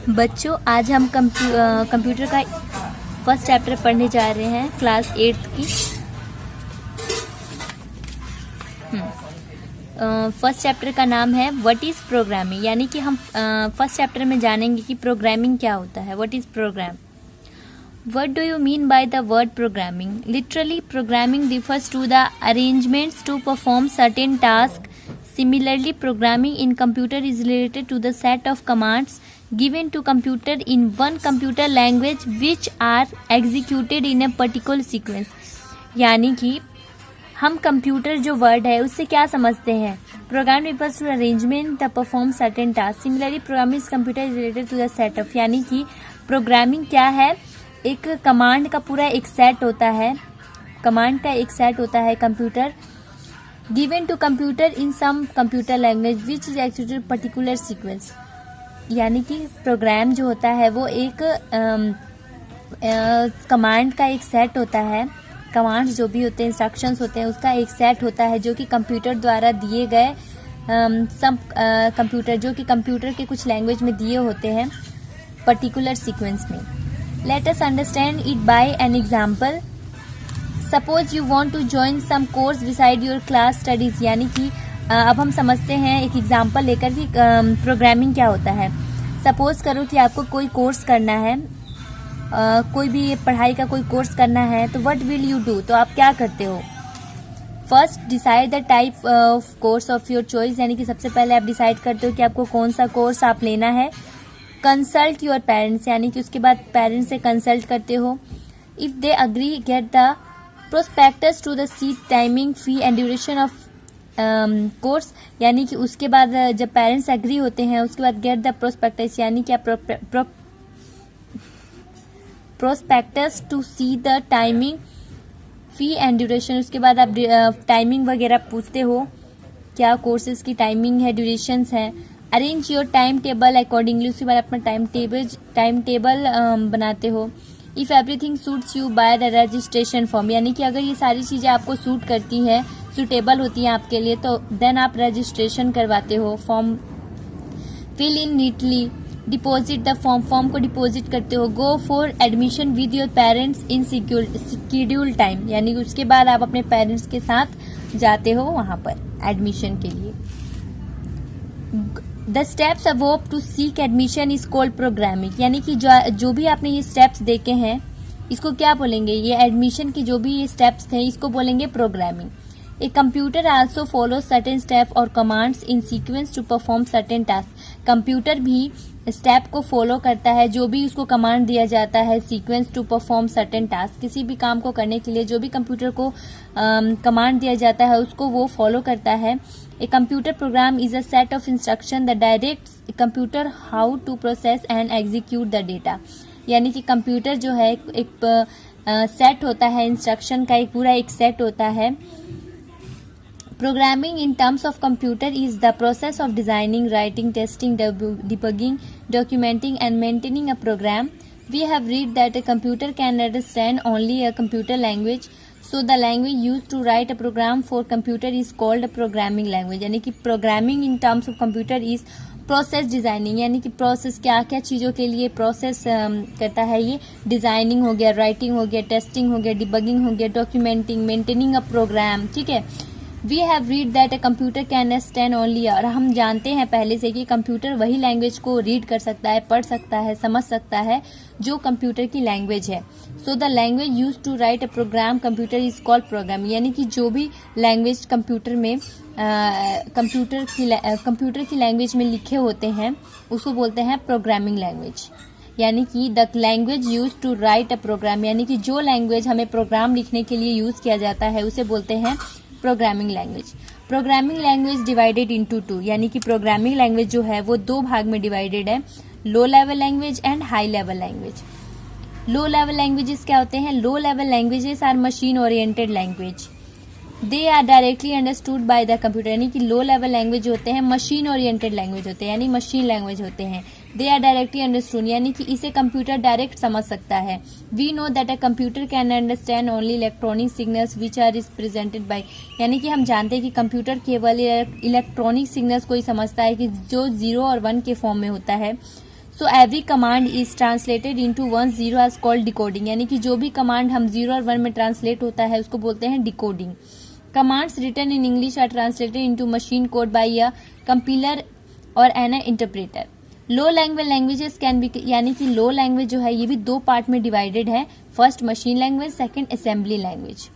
बच्चों, आज हम कंप्यूटर का फर्स्ट चैप्टर पढ़ने जा रहे हैं क्लास 8th की। फर्स्ट चैप्टर का नाम है व्हाट इज़ प्रोग्रामिंग, यानी कि हम फर्स्ट चैप्टर में जानेंगे कि प्रोग्रामिंग क्या होता है। What is programme? What do you mean by the word programming? Literally, programming refers to the arrangements to perform certain tasks. Similarly, programming in computer is related to the set of commands given to computer in one computer language which are executed in a particular sequence. यानी कि हम computer जो word है उससे क्या समझते हैं? Program refers to arrangement to perform certain tasks. Similarly, programming is computer is related to the set of, यानी कि प्रोग्रामिंग क्या है? एक कमांड का पूरा एक सेट होता है, कमांड का एक सेट होता है computer, given to computer in some computer language which is actually particular sequence. यानी कि प्रोग्राम जो होता है वो एक कमांड का एक सेट होता है। कमांड्स जो भी होते हैं, इंस्ट्रक्शंस होते हैं, उसका एक सेट होता है जो कि कंप्यूटर द्वारा दिए गए सब कंप्यूटर जो कि कंप्यूटर के कुछ लैंग्वेज में दिए होते हैं पर्टिकुलर सीक्वेंस में। Let us understand it by an example. Suppose you want to join some course beside your class studies. यानी कि अब हम समझते हैं एक एग्जाम्पल लेकर कि प्रोग्रामिंग क्या होता है। सपोज करो कि आपको कोई कोर्स करना है, कोई भी पढ़ाई का कोई कोर्स करना है, तो व्हाट विल यू डू? तो आप क्या करते हो? First decide the type of course of your choice, यानी कि सबसे पहले आप डिसाइड करते हो कि आपको कौन सा कोर्स आप लेना है। कंसल्ट योर पेरेंट्स, यानी कि उसके बाद पेरेंट्स से कंसल्ट करते हो। If they agree get the prospectus to the seat timing fee and duration of course, यानी कि उसके बाद जब पेरेंट्स एग्री होते हैं उसके बाद गेट द प्रोस्पेक्टस, यानी कि आप prospectus to see the timing fee and duration, उसके बाद आप टाइमिंग वगैरह पूछते हो, क्या कोर्सेज की टाइमिंग है, ड्यूरेशंस है। Arrange your time table accordingly, उसके बाद अपना टाइम टेबल बनाते हो। If everything suits you by the registration form, यानी कि अगर ये सारी चीज़ें आपको सूट करती हैं, सूटेबल होती हैं आपके लिए, तो देन आप रजिस्ट्रेशन करवाते हो। Form fill in neatly, deposit the form को डिपॉजिट करते हो। Go for admission with your parents in schedule time, यानी उसके बाद आप अपने पेरेंट्स के साथ जाते हो वहाँ पर एडमिशन के लिए। The steps above to seek admission is called programming, यानी कि जो भी आपने ये स्टेप्स देखे हैं इसको क्या बोलेंगे? ये एडमिशन की जो भी ये स्टेप्स थे इसको बोलेंगे programming. A computer also follow certain step or commands in sequence to perform certain task. Computer भी स्टेप को फॉलो करता है, जो भी उसको कमांड दिया जाता है sequence to perform certain task. किसी भी काम को करने के लिए जो भी कंप्यूटर को कमांड दिया जाता है उसको वो फॉलो करता है। A computer program is a set of instruction that directs a computer how to process and execute the data. यानी कि कंप्यूटर जो है एक सेट होता है, इंस्ट्रक्शन का एक पूरा एक सेट होता है। Programming in terms of computer is the process of designing, writing, testing, debugging, documenting and maintaining a program. We have read that a computer can understand only a computer language. So the language used to write a program for computer is called a programming language. यानी कि programming in terms of computer is process designing, यानी कि process क्या क्या चीज़ों के लिए process करता है। ये डिजाइनिंग हो गया, राइटिंग हो गया, टेस्टिंग हो गया, डिबगिंग हो गया, डॉक्यूमेंटिंग, मेंटेनिंग अ प्रोग्राम। ठीक है। We have read that a computer can understand only, और हम जानते हैं पहले से कि कंप्यूटर वही लैंग्वेज को रीड कर सकता है, पढ़ सकता है, समझ सकता है जो कंप्यूटर की लैंग्वेज है। So the language use to write a program computer is called program, यानी कि जो भी लैंग्वेज कंप्यूटर में कंप्यूटर की लैंग्वेज में लिखे होते हैं उसको बोलते हैं प्रोग्रामिंग लैंग्वेज। यानी कि the language use to write a program, यानी कि जो लैंग्वेज हमें प्रोग्राम लिखने के लिए यूज किया जाता है उसे बोलते हैं programming language. Programming language divided into two, यानी कि प्रोग्रामिंग लैंग्वेज जो है वो दो भाग में डिवाइडेड है, low level language and high level language. Low level languages क्या होते हैं? Low level languages are machine oriented language, they are directly understood by the computer, यानी कि लो लेवल लैंग्वेज होते हैं मशीन ओरिएंटेड लैंग्वेज होते हैं, यानी मशीन लैंग्वेज होते हैं। दे आर डायरेक्टली अंडरस्टूड, यानी कि इसे कंप्यूटर डायरेक्ट समझ सकता है। We know that a computer can understand only electronic signals which are is presented by, यानी कि हम जानते हैं कि कंप्यूटर केवल इलेक्ट्रॉनिक सिग्नल्स को ही समझता है कि जो 0 और 1 के फॉर्म में होता है। So every command is translated into 1 0 as called decoding, यानी कि जो भी कमांड हम 0 और 1 में ट्रांसलेट होता है उसको बोलते हैं decoding. Commands written in English are translated into machine code by a compiler or an interpreter. Low language languages can be, यानी कि लो लैंग्वेज जो है ये भी दो पार्ट में डिवाइडेड है. First machine language, second assembly language.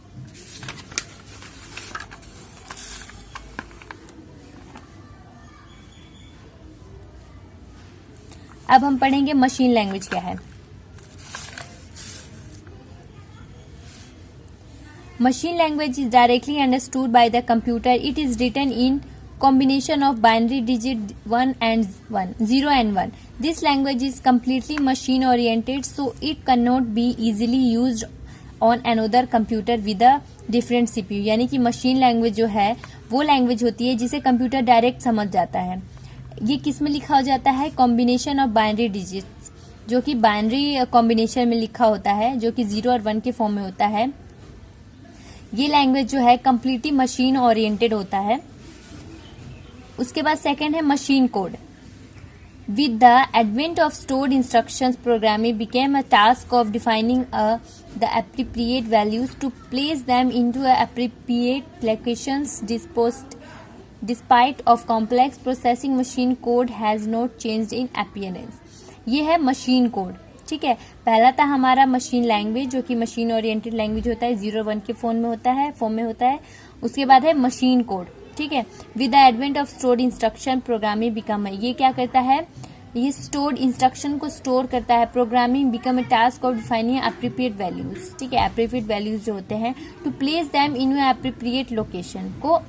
अब हम पढ़ेंगे मशीन लैंग्वेज क्या है. Machine language is directly understood by the computer. It is written in combination of binary digit 0 and 1. This language is completely machine oriented, so it cannot be easily used on another computer with a different CPU. यानी कि machine language जो है वो language होती है जिसे computer direct समझ जाता है. ये किस में लिखा हो जाता है? कॉम्बिनेशन ऑफ बाइनरी डिजिट्स, जो कि बाइनरी कॉम्बिनेशन में लिखा होता है, जो कि 0 और 1 के फॉर्म में होता है. ये लैंग्वेज जो है कंप्लीटली मशीन ओरिएंटेड होता है. उसके बाद सेकंड है machine code. With the advent of stored instructions, programming became a task of defining the appropriate values to place them into appropriate locations. Despite of complex processing, machine code has not changed in appearance. ये है machine code. ठीक है, पहला था हमारा machine language जो कि machine oriented language होता है, 0 1 के फॉर्म में होता है. उसके बाद है मशीन कोड. ठीक है, with the advent of stored instruction, programming become, ये क्या करता है? ये स्टोर्ड इंस्ट्रक्शन को स्टोर करता है. Programming become a task of defining appropriate values. ठीक है, एप्रोप्रिएट वैल्यूज जो होते हैं to place them in appropriate location, को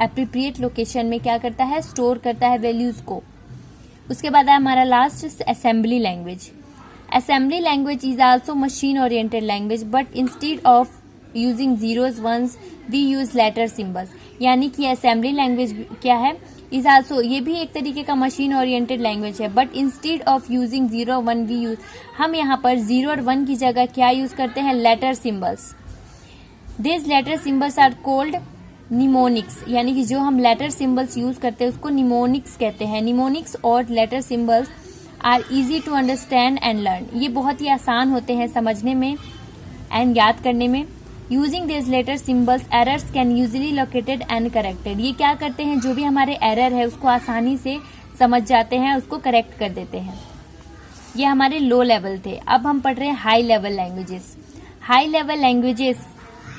एप्रोप्रिएट लोकेशन में क्या करता है? स्टोर करता है वैल्यूज को. उसके बाद है हमारा last assembly language. Assembly language is also machine oriented language, but instead of using zeros ones we use letter symbols. यानी कि असेंबली लैंग्वेज क्या है? इज आल्सो, ये भी एक तरीके का मशीन ओरिएंटेड लैंग्वेज है, but instead of using 0 1 we use, हम यहाँ पर 0 और 1 की जगह क्या यूज करते हैं? Letter symbols. This letter symbols are called mnemonics, यानी कि जो हम लेटर सिंबल्स यूज करते हैं उसको निमोनिक्स कहते हैं. निमोनिक्स और letter symbols are easy to understand and learn. ये बहुत ही आसान होते हैं समझने में एंड याद करने में. Using this letter symbols, errors can usually located and corrected. ये क्या करते हैं? जो भी हमारे एरर है उसको आसानी से समझ जाते हैं, उसको करेक्ट कर देते हैं. ये हमारे लो लेवल थे. अब हम पढ़ रहे हैं high level languages. High level languages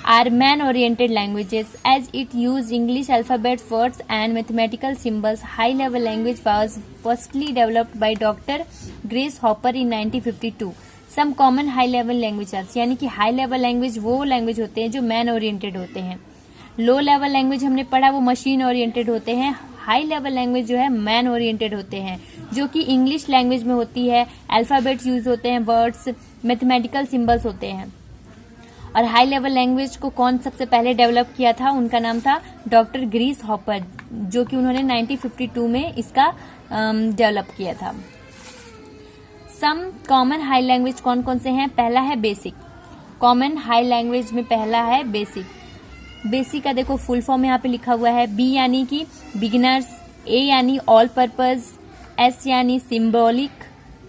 are man-oriented languages as it used English alphabet words and mathematical symbols. High-level language was firstly developed by Dr. Grace Hopper in 1952. Some common high-level languages, यानी कि high-level language वो language होते हैं जो man-oriented होते हैं. Low-level language हमने पढ़ा वो machine-oriented होते हैं. हाई-level language जो है man-oriented होते हैं, जो कि English language में होती है. Alphabets use होते हैं, words, mathematical symbols होते हैं. और हाई लेवल लैंग्वेज को कौन सबसे पहले डेवलप किया था? उनका नाम था डॉक्टर ग्रीस हॉपर, जो कि उन्होंने 1952 में इसका डेवलप किया था. सम कॉमन हाई लैंग्वेज कौन कौन से हैं? पहला है बेसिक. कॉमन हाई लैंग्वेज में पहला है बेसिक. बेसिक का देखो फुल फॉर्म यहाँ पे लिखा हुआ है. बी यानी कि बिगिनर्स, ए यानी ऑल पर्पज, एस यानी सिम्बॉलिक,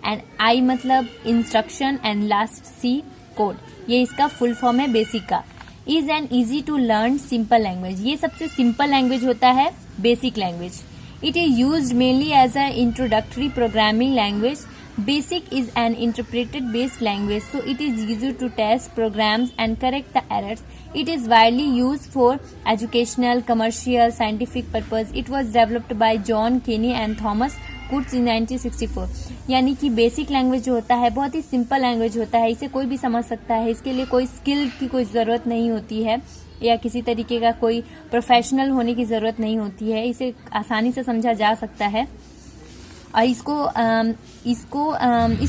एंड आई मतलब instruction, and last C code. ये इसका फुल फॉर्म है बेसिक का. Is an easy to learn simple language. ये सबसे सिंपल लैंग्वेज होता है BASIC language. It is used mainly as a introductory programming language. Basic is an interpreted based language, so it is easy to test programs and correct the errors. It is widely used for educational, commercial, scientific purpose. It was developed by John Kenny and Thomas Coutts in 1964. यानी कि basic language जो होता है बहुत ही simple language होता है, इसे कोई भी समझ सकता है. इसके लिए कोई स्किल की कोई ज़रूरत नहीं होती है या किसी तरीके का कोई प्रोफेशनल होने की ज़रूरत नहीं होती है. इसे आसानी से समझा जा सकता है. और इस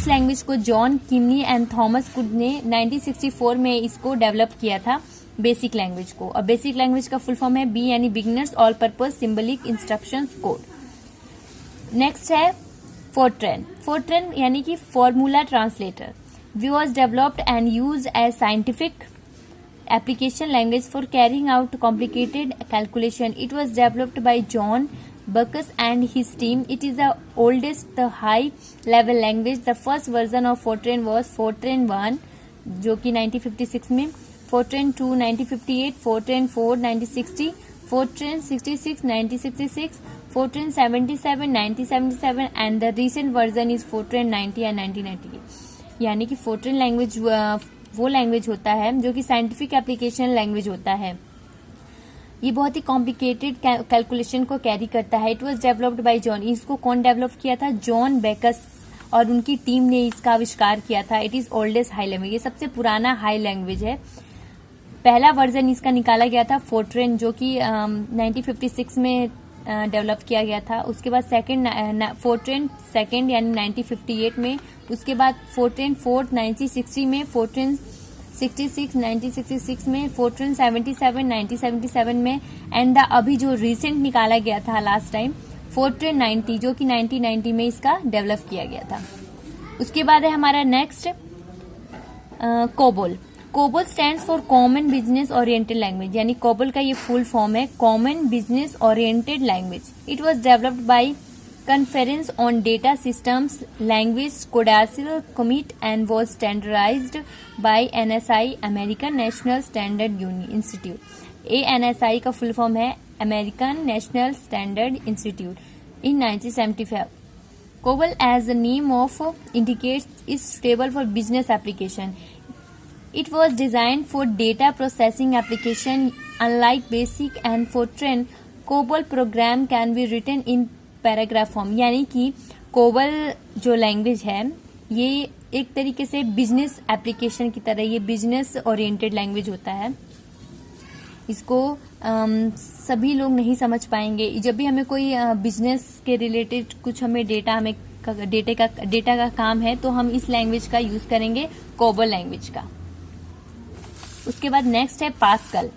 लैंग्वेज को John Kimni and Thomas could ने 1964 में इसको डेवलप किया था, बेसिक लैंग्वेज को. और बेसिक लैंग्वेज का फुल फॉर्म है बी यानी beginners all purpose symbolic instructions code. Next है फोर्ट्रेन. फोर्ट्रेन यानी कि formula translator. We was developed and use as scientific application language for carrying out complicated calculation. It was developed by John Backus and his team. It is the oldest, the high-level language. The first version of Fortran was Fortran 1, जो कि 1956 में, Fortran 2 1958, Fortran 4 1960, Fortran 66 1966, Fortran 77 1977 and the recent version is Fortran 90 and 1998. यानी कि Fortran language वो language होता है जो कि साइंटिफिक एप्लीकेशन लैंग्वेज होता है। ये बहुत ही कॉम्प्लिकेटेड कैलकुलेशन को कैरी करता है। It was developed by John, इसको कौन डेवलप किया था? जॉन बेकस और उनकी टीम ने इसका आविष्कार किया था। It is oldest high language, ये सबसे पुराना हाई लैंग्वेज है। पहला वर्जन इसका निकाला गया था फोर्ट्रेन, जो कि 1956 में डेवलप किया गया था। उसके बाद फोर्ट्रेन सेकेंड यानी 1958 में, उसके बाद फोर्ट्रेन फोर्थ 1960 में, फोर्ट्रेन 66 1966 में, फोर्ट्रेन 77 1977 में एंड द अभी जो रिसेंट निकाला गया था लास्ट टाइम फोर्ट्रेन 90, जो कि 1990 में इसका डेवलप किया गया था। उसके बाद है हमारा next COBOL. COBOL stands for common business oriented language, यानी कोबोल का ये फुल फॉर्म है common business oriented language. It was developed by Conference on Data Systems Language Codacil Commit and was standardized by NSI American National Standard Institute। ANSI का full form है American National Standard Institute in 1975। COBOL as the name of indicates is suitable for business application। It was designed for data processing application unlike BASIC and Fortran। COBOL program can be written in paragraph form, यानी कि cobble जो language है ये एक तरीके से business application की तरह, ये बिजनेस ओरिएंटेड लैंग्वेज होता है। इसको सभी लोग नहीं समझ पाएंगे। जब भी हमें कोई बिजनेस के रिलेटेड कुछ हमें डेटा का काम है तो हम इस लैंग्वेज का यूज करेंगे, कोबल लैंग्वेज का। उसके बाद नेक्स्ट है pascal.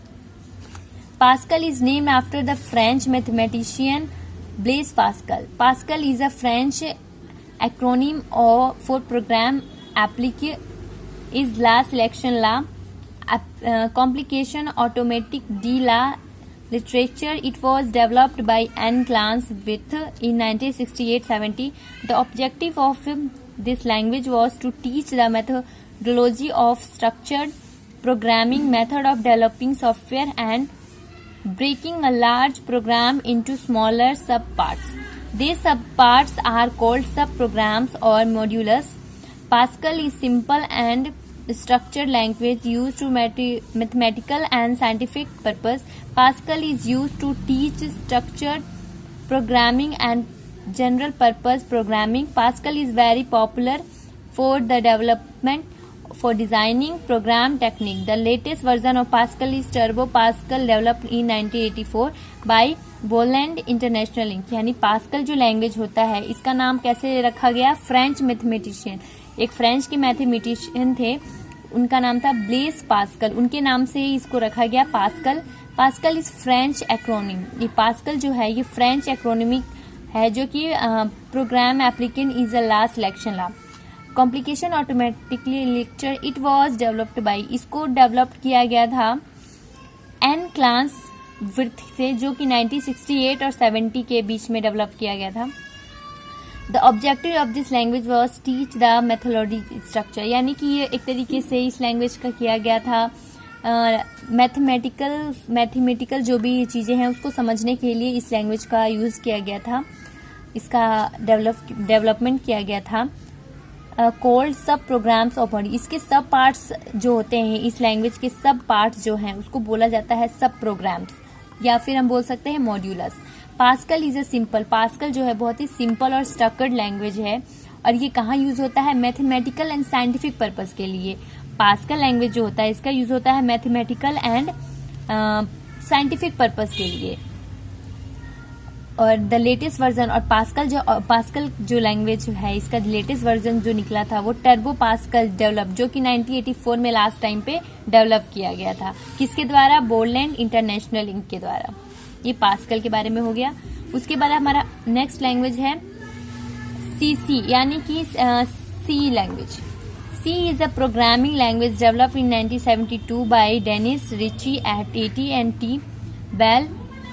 Pascal is named after the French mathematician Blaise Pascal। Pascal is a French acronym for program applique is la selection la complication automatic de la literature। It was developed by Anne Clance with in 1968-70। The objective of this language was to teach the methodology of structured programming, method of developing software and breaking a large program into smaller subparts। These subparts are called subprograms or modules। Pascal is simple and structured language used to mathematical and scientific purpose। Pascal is used to teach structured programming and general purpose programming। Pascal is very popular for the development for designing program technique। The latest version of Pascal is Turbo Pascal developed in 1984 by Bolland International Inc। यानी pascal जो language होता है इसका नाम कैसे रखा गया? French mathematician, एक फ्रेंच के मैथमेटिशियन थे, उनका नाम था ब्लेस पास्कल, उनके नाम से इसको रखा गया Pascal. Pascal is French acronym. ये पास्कल जो है ये फ्रेंच एक्रोनिमिक है, जो कि प्रोग्राम एप्लीकेंट इज अ ला सिलेक्शन ला complication automatically lecture. It was developed by, इसको डेवलप किया गया था एन क्लास विर्थ से, जो कि 1968 और 70 के बीच में डेवलप किया गया था। The objective of this language was teach the methodology structure, यानी कि ये एक तरीके से इस लैंग्वेज का किया गया था मैथमेटिकल जो भी चीज़ें हैं उसको समझने के लिए इस लैंग्वेज का यूज़ किया गया था, इसका डेवलपमेंट किया गया था। कोल्ड सब प्रोग्राम्स ऑफ बॉडी, इसके सब पार्ट्स जो होते हैं, इस लैंग्वेज के सब पार्ट्स जो हैं उसको बोला जाता है सब प्रोग्राम्स, या फिर हम बोल सकते हैं modulus. Pascal is a simple, pascal जो है बहुत ही सिंपल और स्ट्रक्चर्ड लैंग्वेज है, और ये कहाँ यूज होता है? मैथमेटिकल एंड साइंटिफिक पर्पस के लिए। पास्कल लैंग्वेज जो होता है इसका यूज होता है मैथमेटिकल एंड साइंटिफिक पर्पस के लिए। और द लेटेस्ट वर्जन, और पास्कल जो लैंग्वेज है इसका लेटेस्ट वर्जन जो निकला था वो टर्बो पास्कल डेवलप, जो कि 1984 में लास्ट टाइम पे डेवलप किया गया था। किसके द्वारा? बोलैंड इंटरनेशनल इंक के द्वारा। ये पास्कल के बारे में हो गया। उसके बाद हमारा नेक्स्ट लैंग्वेज है सीसी, यानी कि C language. C is a programming language developed in 1972 by Dennis Ritchie at AT&T Bell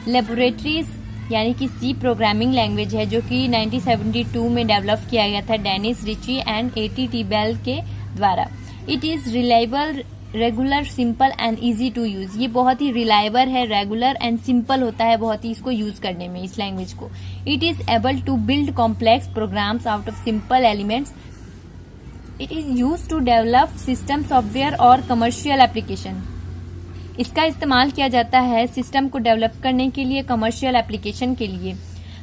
Laboratories यानी कि सी प्रोग्रामिंग लैंग्वेज है, जो कि 1972 में डेवलप किया गया था Dennis Ritchie and AT Bell के द्वारा। It is reliable, regular, simple and easy to use. ये बहुत ही रिलायबल है, रेगुलर एंड सिंपल होता है बहुत ही इसको यूज करने में, इस लैंग्वेज को। It is able to build complex programs out of simple elements. It is use to develop system software और कमर्शियल एप्लीकेशन। इसका इस्तेमाल किया जाता है सिस्टम को डेवलप करने के लिए, कमर्शियल एप्लीकेशन के लिए।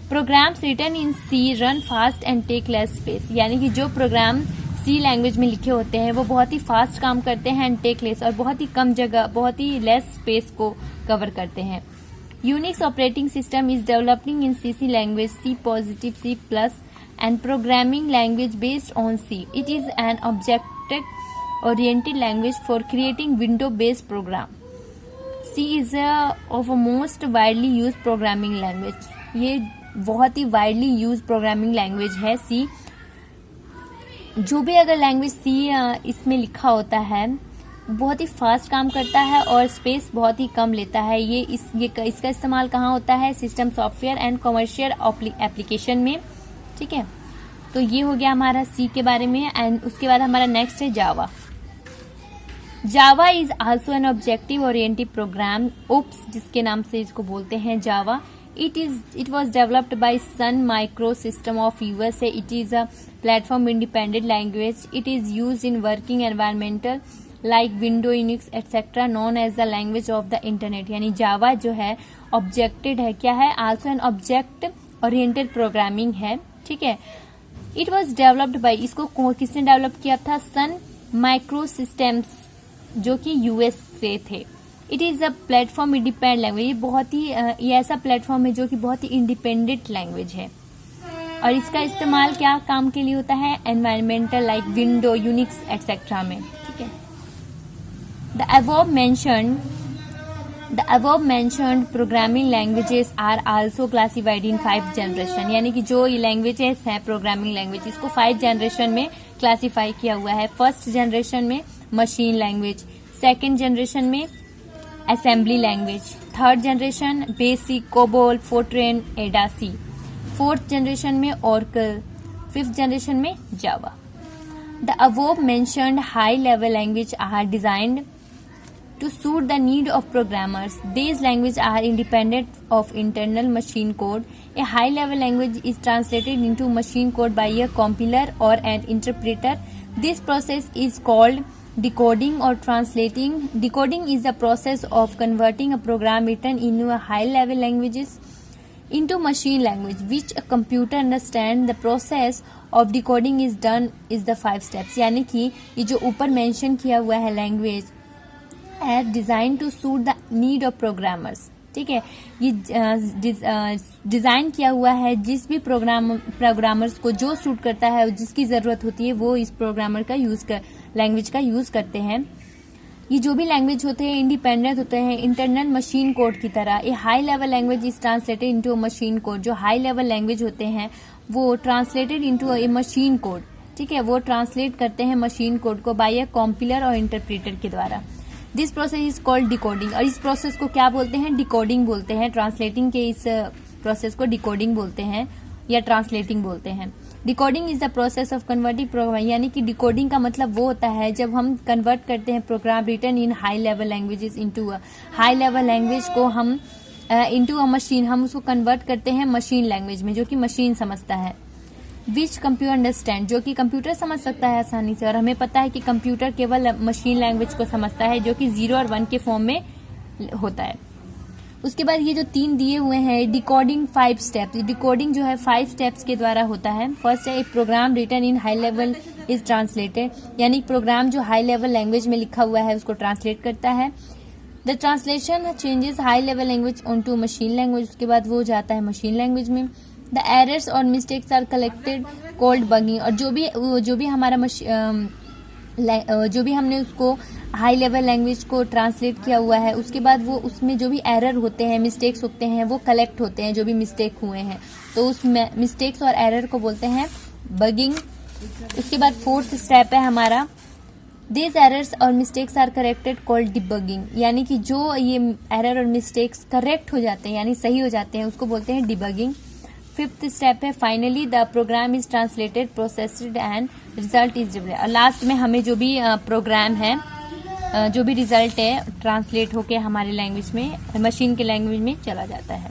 Programs written in C run fast and take less space, यानी कि जो प्रोग्राम सी लैंग्वेज में लिखे होते हैं वो बहुत ही फास्ट काम करते हैं एंड टेक लेस, और बहुत ही कम जगह, बहुत ही लेस स्पेस को कवर करते हैं। Unix operating system is developing in CC language, C positive, C plus and programming language based on C. It is an object oriented language for creating window based program. C is of a most widely use programming language. ये बहुत ही widely use programming language है C. जो भी अगर language C इसमें लिखा होता है बहुत ही फास्ट काम करता है और स्पेस बहुत ही कम लेता है। इसका इस्तेमाल कहाँ होता है? System software and commercial application में। ठीक है, तो ये हो गया हमारा सी के बारे में। एंड उसके बाद हमारा नेक्स्ट है Java. Java is also an objective oriented program, oops जिसके नाम से इसको बोलते हैं जावा। It was developed by Sun Microsystem of USA. It is a platform independent language. It is used in working environmental like Windows, Unix, etc. known as the language of the internet. यानी जावा जो है objected है, क्या है? Also an object oriented programming है। ठीक है, it was developed by, इसको किसने डेवलप किया था? सन माइक्रोसिस्टम्स, जो कि यूएस से थे। It is a platform independent language. ये बहुत ही ये ऐसा प्लेटफॉर्म है जो कि बहुत ही इंडिपेंडेंट लैंग्वेज है, और इसका इस्तेमाल क्या काम के लिए होता है? Environmental like window, Unix etcetera में। ठीक है, the above mentioned programming languages are also classified in 5 generation. यानी कि जो ये लैंग्वेजेस है प्रोग्रामिंग लैंग्वेज, इसको 5 जनरेशन में क्लासिफाई किया हुआ है। फर्स्ट जनरेशन में मशीन लैंग्वेज, सेकेंड जनरेशन में assembly language, third generation BASIC, COBOL, Fortran, Ada, C, fourth generation में ओरेकल, फिफ्थ जनरेशन में Java. The above mentioned high level language are designed to suit the need of programmers. These languages are independent of internal machine code. A high-level language is translated into machine code by a compiler or an interpreter. This process is called decoding or translating. Decoding is the process of converting a program written in a high-level languages into machine language, which a computer understands. The process of decoding is done is the 5 steps. यानी कि ये जो ऊपर mention किया हुआ है language as design to suit the need of programmers. ठीक है, ये डिजाइन किया हुआ है जिस भी प्रोग्रामर्स को जो सूट करता है, जिसकी जरूरत होती है, वो इस प्रोग्रामर का लैंग्वेज का यूज करते हैं। ये जो भी लैंग्वेज होते हैं इंडिपेंडेंट होते हैं इंटरनल मशीन कोड की तरह। ये high level language is translated into machine code. जो हाई लेवल लैंग्वेज होते हैं वो ट्रांसलेटेड इनटू ए मशीन कोड। ठीक है, वो ट्रांसलेट करते हैं मशीन कोड को बाय अ कॉम्पिलर और इंटरप्रेटर के द्वारा। This process is called decoding, और इस प्रोसेस को क्या बोलते हैं? डिकोडिंग बोलते हैं। ट्रांसलेटिंग के इस प्रोसेस को डिकोडिंग बोलते हैं या ट्रांसलेटिंग बोलते हैं। Decoding is the process of converting program, यानी कि डिकोडिंग का मतलब वो होता है जब हम कन्वर्ट करते हैं program written in high level languages into a high level language को हम इनटू अ मशीन, हम उसको कन्वर्ट करते हैं मशीन लैंग्वेज में, जो कि मशीन समझता है। विच कंप्यूटर अंडरस्टैंड, जो कि कंप्यूटर समझ सकता है आसानी से, और हमें पता है कि कंप्यूटर केवल मशीन लैंग्वेज को समझता है जो कि 0 और 1 के फॉर्म में होता है। उसके बाद ये जो 3 दिए हुए हैं डिकोडिंग 5 स्टेप्स। डिकोडिंग जो है 5 स्टेप्स के द्वारा होता है। फर्स्ट है, एक program written in high level is translated, यानी प्रोग्राम जो हाई लेवल लैंग्वेज में लिखा हुआ है उसको ट्रांसलेट करता है। The translation changes high level language onto machine language, उसके बाद वो जाता है मशीन लैंग्वेज में। द एरर्स और mistakes are collected called bugging, और जो भी हमारा जो भी हमने उसको हाई लेवल लैंग्वेज को ट्रांसलेट किया हुआ है, उसके बाद वो उसमें जो भी एरर होते हैं, मिस्टेक्स होते हैं, वो कलेक्ट होते हैं जो भी मिस्टेक हुए हैं, तो उस मिस्टेक्स और एरर को बोलते हैं बगिंग। उसके बाद 4th स्टेप है हमारा These errors और mistakes are corrected called debugging, यानी कि जो ये error और mistakes correct हो जाते हैं यानी सही हो जाते हैं उसको बोलते हैं debugging। फिफ्थ स्टेप है finally the program is translated processed and result is displayed. और लास्ट में हमें जो भी प्रोग्राम है जो भी रिजल्ट है ट्रांसलेट होके हमारे लैंग्वेज में मशीन के लैंग्वेज में चला जाता है।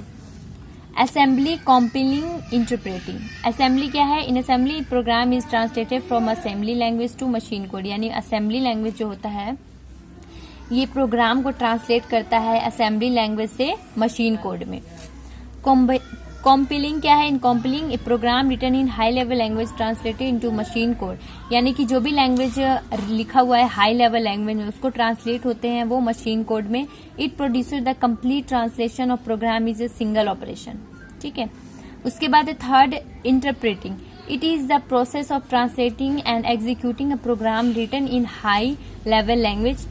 Assembly कॉम्पिलिंग interpreting. असेंबली क्या है? In assembly program is translated from assembly language to machine code, यानी असेंबली लैंग्वेज जो होता है ये प्रोग्राम को ट्रांसलेट करता है असेंबली लैंग्वेज से मशीन कोड में। कॉम्पिलिंग क्या है? In compiling a program written in high level language translated into machine code, यानी कि जो भी लैंग्वेज लिखा हुआ है हाई लेवल लैंग्वेज में उसको ट्रांसलेट होते हैं वो मशीन कोड में। It produces the complete translation of program is a single operation. ठीक है, उसके बाद third interpreting. It is the process of translating and executing a program written in high level language.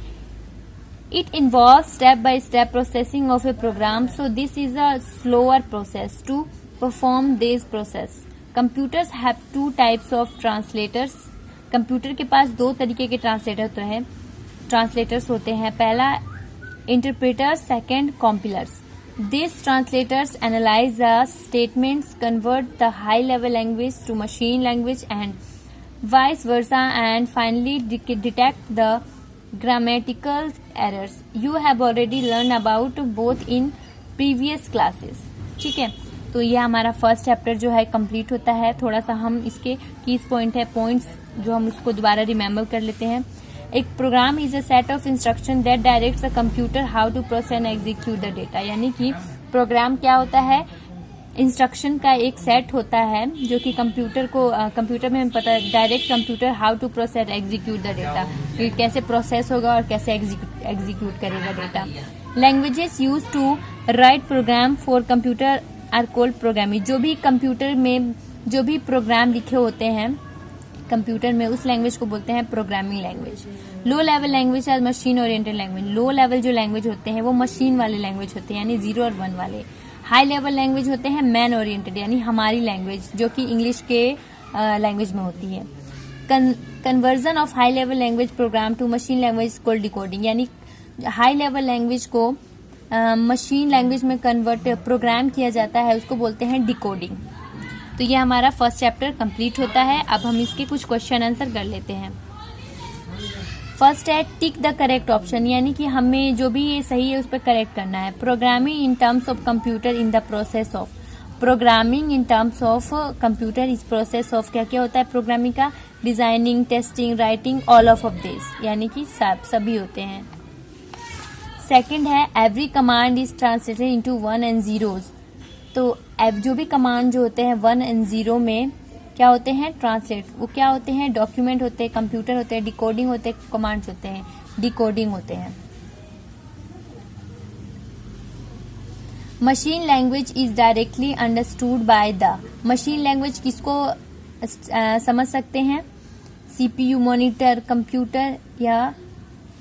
It involves step-by-step processing of a program, so this is a slower process. To perform this process, computers have two types of translators. कंप्यूटर के पास दो तरीके के translators होते हैं। पहला interpreters, second compilers. These translators analyze the statements, convert the high-level language to machine language and vice versa, and finally detect the grammatical errors. You have already learned about both in previous classes. ठीक है, तो ये हमारा first chapter जो है complete होता है। थोड़ा सा हम इसके कीज पॉइंट है पॉइंट्स जो हम उसको दोबारा रिमेम्बर कर लेते हैं। एक program is a set of instruction that directs a computer how to process and execute the data, यानी कि प्रोग्राम क्या होता है? इंस्ट्रक्शन का एक सेट होता है जो कि कंप्यूटर में हमें पता है direct computer how to process execute the data, कैसे प्रोसेस होगा और कैसे एग्जीक्यूट करेगा data. Languages use to write program for computer are called programming. जो भी कंप्यूटर में जो भी प्रोग्राम लिखे होते हैं कंप्यूटर में उस लैंग्वेज को बोलते हैं programming language. Low level language are machine oriented language. Low level जो लैंग्वेज होते हैं वो मशीन वाले लैंग्वेज होते हैं, यानी 0 और 1 वाले। हाई लेवल लैंग्वेज होते हैं मैन ओरिएंटेड, यानी हमारी लैंग्वेज जो कि इंग्लिश के लैंग्वेज में होती है। Conversion of high level language program to machine language called decoding, यानी हाई लेवल लैंग्वेज को मशीन लैंग्वेज में कन्वर्ट प्रोग्राम किया जाता है उसको बोलते हैं डिकोडिंग। तो ये हमारा फर्स्ट चैप्टर कंप्लीट होता है। अब हम इसके कुछ क्वेश्चन आंसर कर लेते हैं। फर्स्ट है टिक द करेक्ट ऑप्शन, यानी कि हमें जो भी ये सही है उस पर करेक्ट करना है। Programming in terms of computer in the process of. Programming in terms of computer इस प्रोसेस ऑफ क्या क्या होता है प्रोग्रामिंग का? Designing, testing, writing, all of this, यानी कि सभी होते हैं। सेकंड है every command is translated into 1 and 0s। तो जो भी कमांड जो होते हैं 1 and 0 में क्या होते हैं? ट्रांसलेट। वो क्या होते हैं? डॉक्यूमेंट होते हैं, कंप्यूटर होते हैं, डिकोडिंग होते हैं, कमांड्स होते हैं, डिकोडिंग होते हैं। Machine language is directly understood by the. Machine language किसको समझ सकते हैं? सीपीयू, मॉनिटर, कंप्यूटर या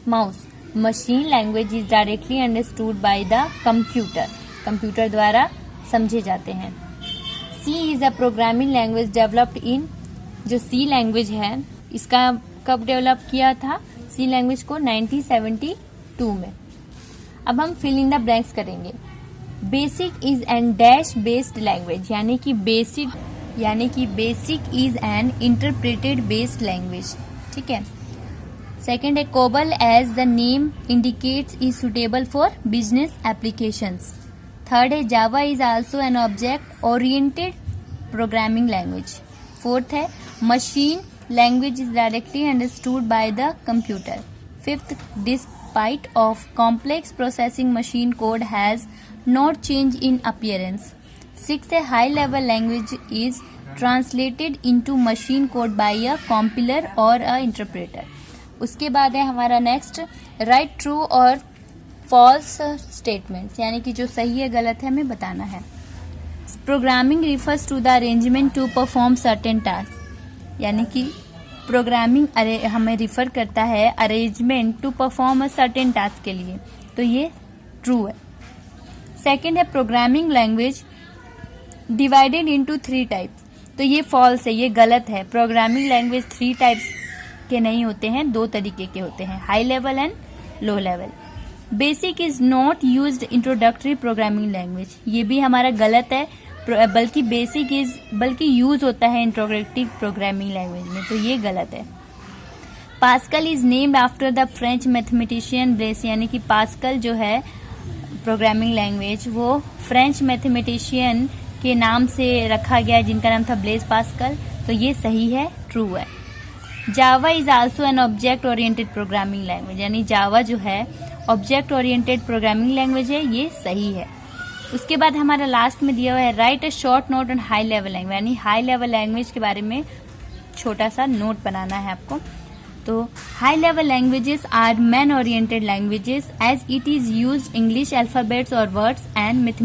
mouse. Machine language is directly understood by the computer, computer द्वारा समझे जाते हैं। C is a programming language developed in. जो सी लैंग्वेज है इसका कब डेवलप किया था? सी लैंग्वेज को 1972 में। अब हम फिल इन द ब्लैंक्स करेंगे। BASIC is an dash based language, यानी कि BASIC is an interpreted based language. ठीक है। सेकेंड है COBOL as the name indicates is suitable for business applications. Third है Java is also an object oriented programming language. Fourth है machine language is directly understood by the computer. Fifth despite of complex processing machine code has not change in appearance. Sixth है high level language is translated into machine code by a compiler or a interpreter. उसके बाद है हमारा next right true or false statements, यानी कि जो सही है गलत है हमें बताना है। Programming refers to the arrangement to perform certain task, यानी कि प्रोग्रामिंग हमें रिफर करता है arrangement to perform a certain task के लिए, तो ये ट्रू है। सेकेंड है programming language divided into 3 types, तो ये फॉल्स है, ये गलत है। प्रोग्रामिंग लैंग्वेज 3 टाइप्स के नहीं होते हैं, 2 तरीके के होते हैं, high level and low level. Basic is not used introductory programming language, ये भी हमारा गलत है, बल्कि यूज होता है इंट्रोडक्टरी प्रोग्रामिंग लैंग्वेज में, तो ये गलत है। Pascal is named after the French mathematician bless, यानी कि पास्कल जो है प्रोग्रामिंग लैंग्वेज वो फ्रेंच मैथमेटिशियन के नाम से रखा गया है जिनका नाम था ब्लेस पास्कल, तो ये सही है, ट्रू है। Java is also an object oriented programming language, यानी जावा जो है ऑब्जेक्ट ओरिएंटेड प्रोग्रामिंग लैंग्वेज है, ये सही है। उसके बाद हमारा लास्ट में दिया हुआ है right a short note on high level language, यानी हाई लेवल लैंग्वेज के बारे में छोटा सा नोट बनाना है आपको। तो high level languages are man oriented languages as it is use English alphabets or words and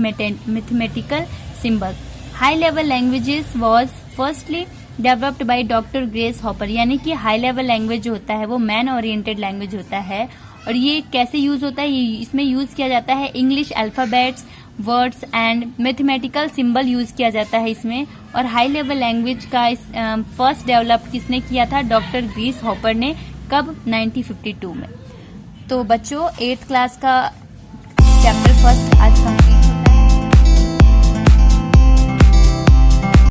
mathematical symbols. High level languages was firstly developed by doctor Grace Hopper, यानी कि हाई लेवल लैंग्वेज जो होता है वो man oriented language होता है, और ये कैसे यूज होता है, ये इसमें यूज किया जाता है English alphabets, words and mathematical symbol use किया जाता है इसमें। और हाई लेवल लैंग्वेज का फर्स्ट डेवलप किसने किया था, डॉक्टर ग्रेस हॉपर ने, कब, 1952 में। तो बच्चों 8th क्लास का चैप्टर फर्स्ट आज